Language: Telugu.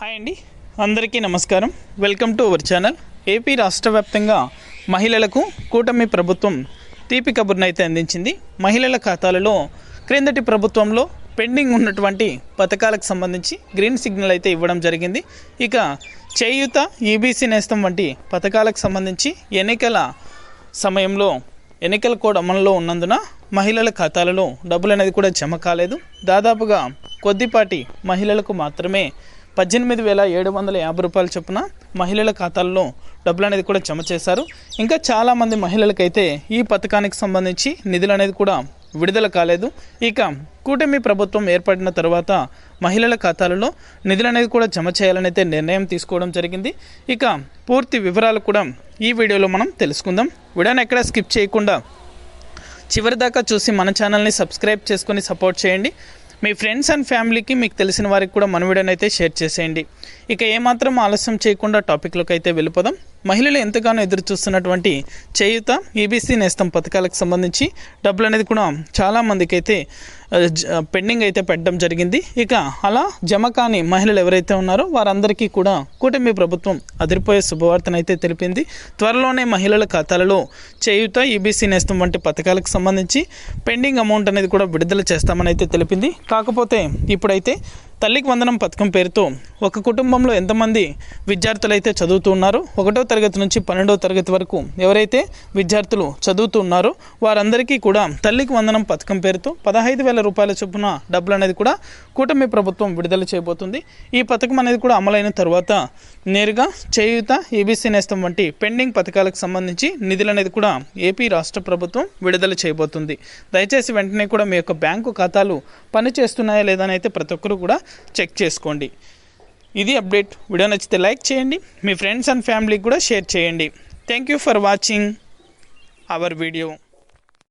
హాయ్ అండి, అందరికీ నమస్కారం. Welcome to our channel. AP రాష్ట్ర వ్యాప్తంగా మహిళలకు కూటమి ప్రభుత్వం తీపి కబుర్ను అయితే అందించింది. మహిళల ఖాతాలలో క్రిందటి ప్రభుత్వంలో పెండింగ్ ఉన్నటువంటి పథకాలకు సంబంధించి గ్రీన్ సిగ్నల్ అయితే ఇవ్వడం జరిగింది. ఇక చేయూత, ఈబీసీ నేస్తం వంటి పథకాలకు సంబంధించి ఎన్నికల సమయంలో ఎన్నికల కోడ్ అమల్లో ఉన్నందున మహిళల ఖాతాలలో డబ్బులు అనేది కూడా జమ కాలేదు. దాదాపుగా కొద్దిపాటి మహిళలకు మాత్రమే 18,750 రూపాయల చొప్పున మహిళల ఖాతాల్లో డబ్బులు అనేది కూడా జమ చేశారు. ఇంకా చాలామంది మహిళలకైతే ఈ పథకానికి సంబంధించి నిధులు అనేది కూడా విడుదల కాలేదు. ఇక కూటమి ప్రభుత్వం ఏర్పడిన తర్వాత మహిళల ఖాతాలలో నిధులు అనేది కూడా జమ చేయాలని అయితే నిర్ణయం తీసుకోవడం జరిగింది. ఇక పూర్తి వివరాలు కూడా ఈ వీడియోలో మనం తెలుసుకుందాం. వీడియోని ఎక్కడ స్కిప్ చేయకుండా చివరిదాకా చూసి మన ఛానల్ని సబ్స్క్రైబ్ చేసుకొని సపోర్ట్ చేయండి. మీ ఫ్రెండ్స్ అండ్ ఫ్యామిలీకి, మీకు తెలిసిన వారికి కూడా మన వీడియోని అయితే షేర్ చేసేయండి. ఇక ఏమాత్రం ఆలస్యం చేయకుండా టాపిక్లోకి అయితే వెళ్ళిపోదాం. మహిళలు ఎంతగానో ఎదురు చూస్తున్నటువంటి చేయూత, ఈబీసీ నేస్తం పథకాలకు సంబంధించి డబ్బులు అనేది కూడా చాలామందికి అయితే పెండింగ్ అయితే పెట్టడం జరిగింది. ఇక అలా జమ కాని మహిళలు ఎవరైతే ఉన్నారో వారందరికీ కూడా కూటమి ప్రభుత్వం అదిరిపోయే శుభవార్తనైతే తెలిపింది. త్వరలోనే మహిళల ఖాతాలలో చేయూత, ఈబీసీ నేస్తం వంటి పథకాలకు సంబంధించి పెండింగ్ అమౌంట్ అనేది కూడా విడుదల చేస్తామని అయితే తెలిపింది. కాకపోతే ఇప్పుడైతే తల్లికి వందనం పథకం పేరుతో ఒక కుటుంబంలో ఎంతమంది విద్యార్థులు అయితే చదువుతున్నారో, 1వ తరగతి నుంచి 12వ తరగతి వరకు ఎవరైతే విద్యార్థులు చదువుతున్నారో వారందరికీ కూడా తల్లికి వందనం పథకం పేరుతో 15,000 రూపాయల చొప్పున డబ్బులు అనేది కూడా కూటమి ప్రభుత్వం విడుదల చేయబోతుంది. ఈ పథకం అనేది కూడా అమలైన తర్వాత నేరుగా చేయూత, ఈబీసీ నేస్తం వంటి పెండింగ్ పథకాలకు సంబంధించి నిధులు అనేది కూడా ఏపీ రాష్ట్ర ప్రభుత్వం విడుదల చేయబోతుంది. దయచేసి వెంటనే కూడా మీ యొక్క బ్యాంకు ఖాతాలు పనిచేస్తున్నాయా లేదా అని అయితే ప్రతి ఒక్కరు కూడా చెక్ చేసుకోండి. ఇది అప్డేట్. వీడియో నచ్చితే లైక్ చేయండి, మీ ఫ్రెండ్స్ అండ్ ఫ్యామిలీకి కూడా షేర్ చేయండి. Thank you for watching our video.